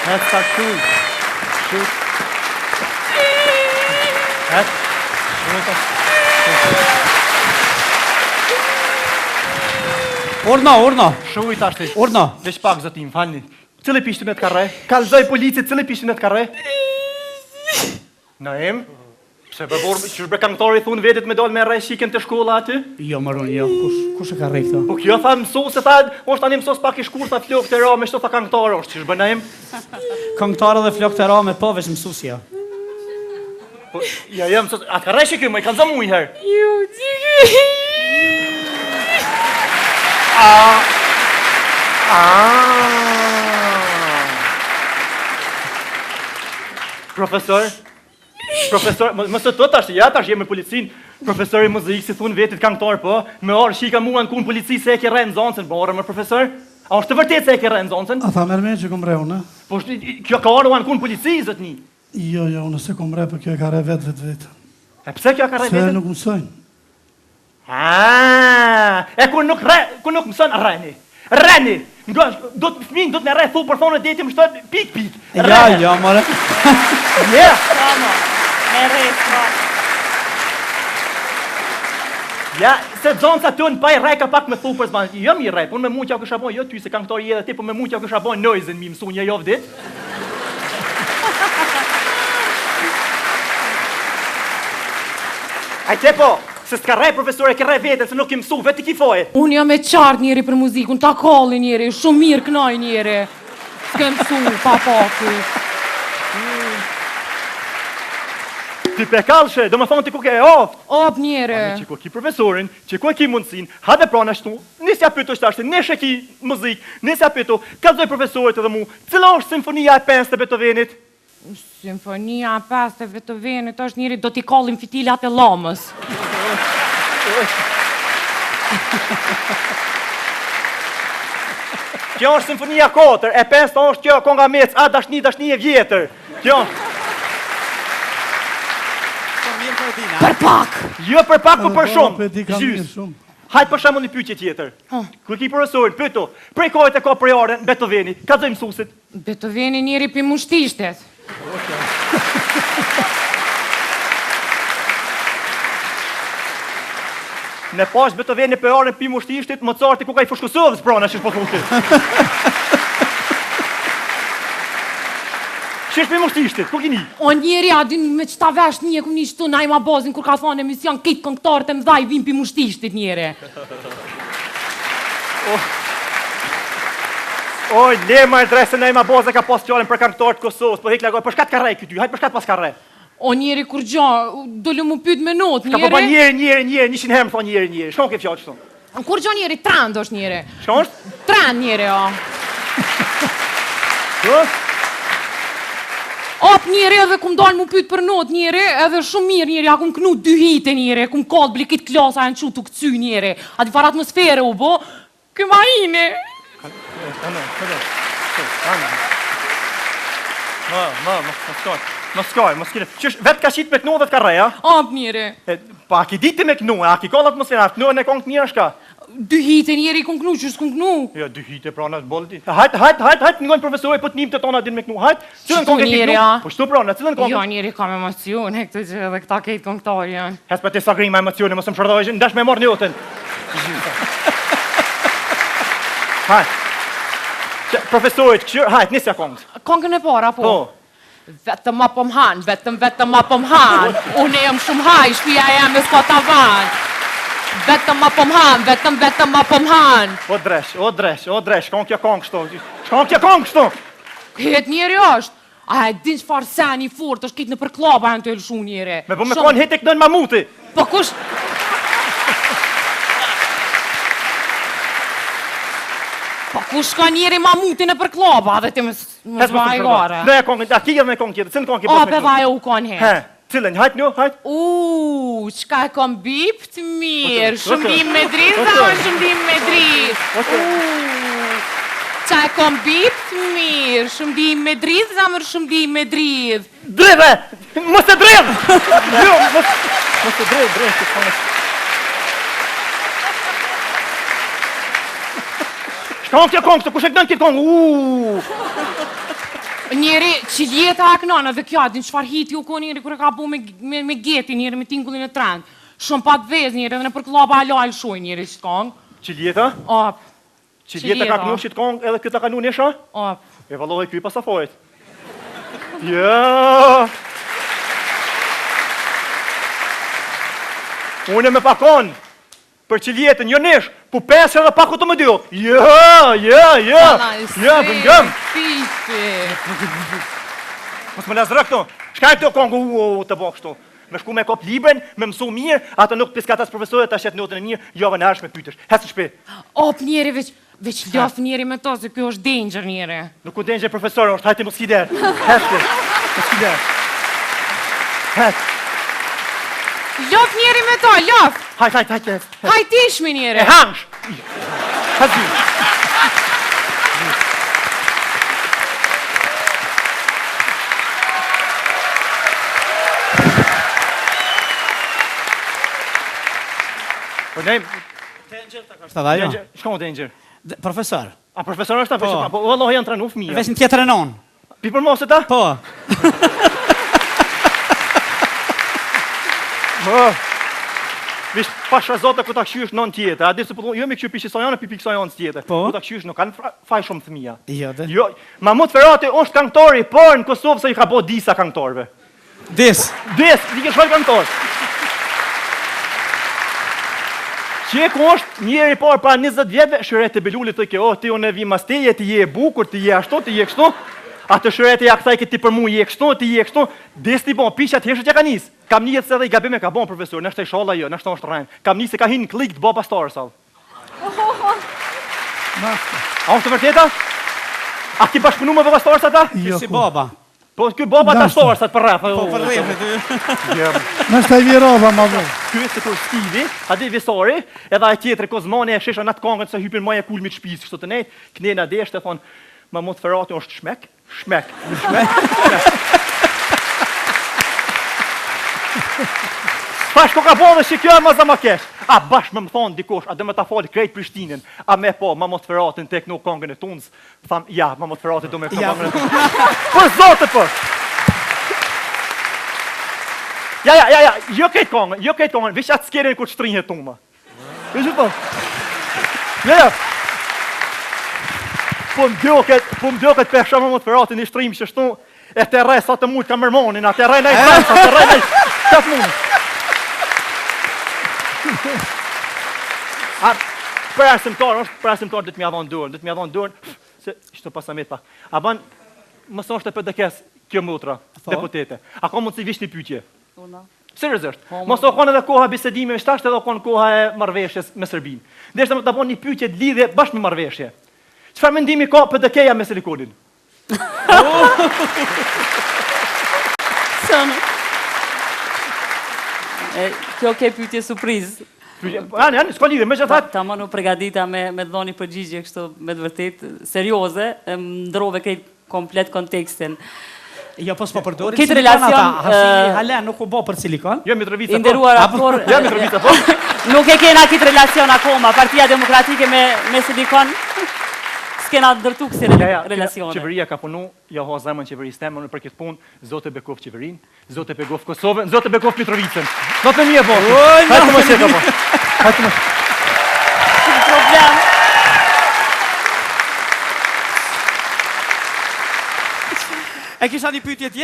Het staat goed. Goed. Het. Orna. Shuj tash ti. Orna. Veç pak zotim, falni. Cili pishti me të karre? Kalzoj policit, cili pishti me të karre? Naim? Pse bëbor, që shbre këngëtari thunë vetit me dal me rrej shiken të shkolla aty? Jo, maron, jo. Kush e ka rrej këto? Po kjo tha mësu se tha, është tani mësos pak i shkur, tha flok të ra me shto tha këngëtari është, që shbë Naim? Këngëtari dhe flok të ra me po veç mësusja. Po, ja, mësos, atë ka rrej shikim, më i kanë zëmu i herë. Jo, tiki. Profesor, mësë të tash, ja tash jemi policin. Profesori muzikë si thunë vetit këngëtar po, me orë shika mua në kun polici se e ke rejnë zoncën, po orë më profesor? A është të vërtet se e ke rejnë zoncën? A tha mërme që kom re unë? Po kjo ka orë në kun polici, zëtni? Jo, unë se kom re, për kjo e ka re vetë. E pse kjo ka re vetë? Se nuk mësojnë. E ku nuk mësën reni. Do të fëmin, do të me rej, thu për thonë e deti më shtot, pik. Ja, mare. Me rej, Ja, se zonca të në paj rej ka pak me thu për zbanë, jo mi rej, po me mu që kësha bojnë, jo ty se këngëtari edhe ti, po me mu që kësha bojnë nojzën mi mësu një jovë dit. Ajte po, se s'ka rej profesor e ke rej vetën, se nuk i mësu, vetë i kifoje. Unë jam e qartë njeri për muzikë, unë takalli njeri, shumë mirë kënaj njeri. S'ke mësu, papaku. Ti pekalshe, do më thonë ti ku ke e oftë. Op njeri. Që ku ki profesorin, që ku e ki mundësin, hade pra në shtu, nisja pyto shtashtë, neshe ki muzikë, nisja pyto, kalzoj profesorit edhe mu, cila është simfonia e 5 të Beethovenit? Simfonia 5 të Beethovenit është njeri do t'i kallim fitilat e lamës. Kjo është simfonia 4, e 5 është kjo konga mec, a dashni e vjetër. Kjo është. Për pak! Jo për pak, po për shumë. Gjys. Hajtë për shemë një pyqje tjetër. Kër ki profesorin, pyto, prej kojt e ka për jaren, Beethoveni, ka zoj mësusit? Beethoveni njeri për mushtishtet. Në pash Beethoveni për jaren për mushtishtet, më carti ku ka i fëshkusovës prana që shpo thutit. Qesh për mushtishtet, ku kini? O njeri adin me qëta vesh një ku një shtu na ima bazin kur ka thonë emision kitë këngëtarët e mdhaj vim për mushtishtet njeri. Oj, le ma e dresë na ima bazë ka pas qalen për këngëtarët Kosovës, po hekla goj, për shkat ka rej këty, hajtë për shkat pas ka rej. O njeri kur gja, dole mu pyt me not njeri. Ka po njeri, 100 herë më thonë njeri, shkon ke fjallë qëton? Kur gja njeri, trend është njeri. Shkon është? Trend njeri, o. Shkon? Op njeri edhe kum dalë mu pyt për not njeri, edhe shumë mirë njeri, a kum knu 2 hite njeri, kum kallë blikit klasa e në qu të këcy njeri, ati far atmosfere u bo, këma ine. Më skoj, vetë ka qitë me kënu dhe të ka reja? Op njeri. Pa a ki diti me kënu, a ki kallë atmosfera, kënu e në kongë të mirë shka? 2 hite njeri kum knu, që s'kum knu? Jo, 2 hite prana të bolë ti. Hajt, ngojnë profesori, po të njim të tona din me kënu, hajt. Shtu njeri, a? Po shtu prana, cilën kongë? Jo, njeri kam emocione, këtë që edhe këta kejtë këngëtarë janë. Hes për ti sa grima emocione, mësë më shërdojshë, ndash me morë njotën. Hajt. Profesorit, këshur, hajt, nisja kongës. Kongën e para, po? Po. Vetëm ma pëm hanë, vetëm ma pëm hanë. Unë e jam shumë haj, shpia e jam e s'ka tavan. Vetëm ma pëm hanë, vetëm ma pëm hanë. O dresh, shkon kja kongë kështu. Het njeri është. A e din çfarë seni fort është kitë në për klaba janë të elshu njeri. Me po me konë hete këdojnë mamuti. Po kush... Po kush ka njeri mamuti në për klaba, dhe ti më zvaj gore. Ne e kongë, a ki edhe me kongë tjetë, cilën kongë ki O, pas me pe vaje u konë het. He, cilën, hajt një, hajt. Qka e kom bip të mirë, shumë bim me dritë, zamër shumë bim me dritë. Qa e kom bip të mirë, shumë bim me dritë, zamër shumë bim me dritë. Dridhe, mos e dridh! Jo, mos e dridh, që kongë. Shkon kja kongë, kush e këdën këtë kongë, Njeri, Qiljeta Aknana dhe kjo, din çfarë hiti u ko njeri kër e ka bu me geti, njeri me tingullin e trend. Shumë pat vez njeri, edhe në për klaba halal shuj njeri që t'kong. Qiljeta? Op. Qiljeta ka knu shit kong edhe këtë ka knu nesha? Op. E valoj kuj pasafojt. Ja. Unë me pakon për Qiljetën, jo nesh, po 5 edhe pak u të më dio. Ja, bëngëm. Mos më lazrë këto. Shkaj këto kongu të bo kështu. Me shku me kop libren, me mësu mirë, atë nuk piskatas profesorit, ta shetë notën e mirë, javën e arshme pytesh. Hesë shpe. Op njeri, veç ljof njeri me to, se kjo është danger njeri. Nuk u danger profesor, është hajti mos kider. Hesë, mos kider. Hesë. Ljof njeri me to, ljof. Hajt. Hajtishmi njeri. E hangsh. Hesë. Shko danger. Profesor. A profesor është ta? Po, Allah janë tranu fëmija. Vesh në tjetër e non. Pi për mos e ta? Po. Vish, pasha zote ku ta këshysh non tjetë. A di se po jo me këshy pishi sojanë, pi sojanë tjetë. Po. Ku ta këshysh nuk kanë faj shumë fëmija. Jo, dhe. Jo, Mahmut Ferati është këngëtori, por në Kosovë se i ka bo disa këngëtorëve. Di ke shfar këngëtor. Qeku është njeri parë pra 20 vjetëve, shëret e belullit të ke, ti unë e vi masteje, ti je e bukur, ti je ashtu, ti je kështu, atë shëret e ja këthaj këti për mu, je kështu, ti je kështu, des ti bon, pishat heshët ja ka njës. Kam njët se dhe i gabime ka bon, profesor, nështë e sholla jo, nështë është rajnë. Kam njës se ka hinë klik të bo pastorë, sal. A është të vërteta? A ki bashkëpunu me bë pastorës ata? Jo, Si baba. Po, kjo boba të ashtorës atë për rrëth. Po për rrëth. Nështë ta i virova, ma vë. Ky është kur Stivi, a di Visori, edhe ai tjetri Kozmani e shesha natë kongën se hypin maja kulmit shtëpisë kështu të nejt, knena deshte thon, Mahmut Ferati është shmek. Pash ko ka bodhe që kjo e ma zama kesh. A bash me më thonë dikush, a dhe me ta fali krejt Prishtinën, a me po Mahmut Feratin tek në kongën e tunës, tham, ja, Mahmut Ferati do me kongën e tunës. Për zote për! Ja, jo këtë kongën, vish atë skerin kur shtrinje tuma. Vishë për? Ja. Po më djoket për shumë Mahmut Feratin i shtrim që shtu, e të rej sa të mujtë ka mërmonin, a të rej nej zansa, të rej nej qatë mundë. A për arsimtar dhe të mja dhonë durën, se ishtë të pasamit pak. A ban, mësë është e për dëkes kjo mutra, deputete. A ka mundë si vish një pyqje? Seriozisht. Mësë o konë edhe koha bisedime, shtashtë edhe o konë koha e marveshjes me Serbinë. Dhe ishte më të bon një pyqje të lidhje bashkë me marveshje. Qëfar mendimi ka për dëkeja me Silikonin? Kjo ke pyetje surprizë. Janë, s'ka lidhje, me që thatë. Ta më nuk pregadita me dhoni përgjigje kështu me të vërtet serioze, ndrove krejt komplet kontekstin. Jo, po s'po përdorin Këtë silikon ata. relacion, Hale, nuk u bo për silikon. Jo, Mitrovica, po. Inderuar aktor, Jo, Mitrovica, po. nuk e kena këtë relacion akoma, Partia Demokratike me Silikon, s'kena ndërtu kësi relacione. Qeveria ka punu, ja ho zemën qeverisë temë, për këtë punë, Zotë Bekov qeverinë, Zotë Bekov Kosovën, Zotë Bekov Mitrovicën. Zotë e mje, po. Hajtë më qeka, po. Hajtë më qeka. Problem. E kisha një pyetje tjetër.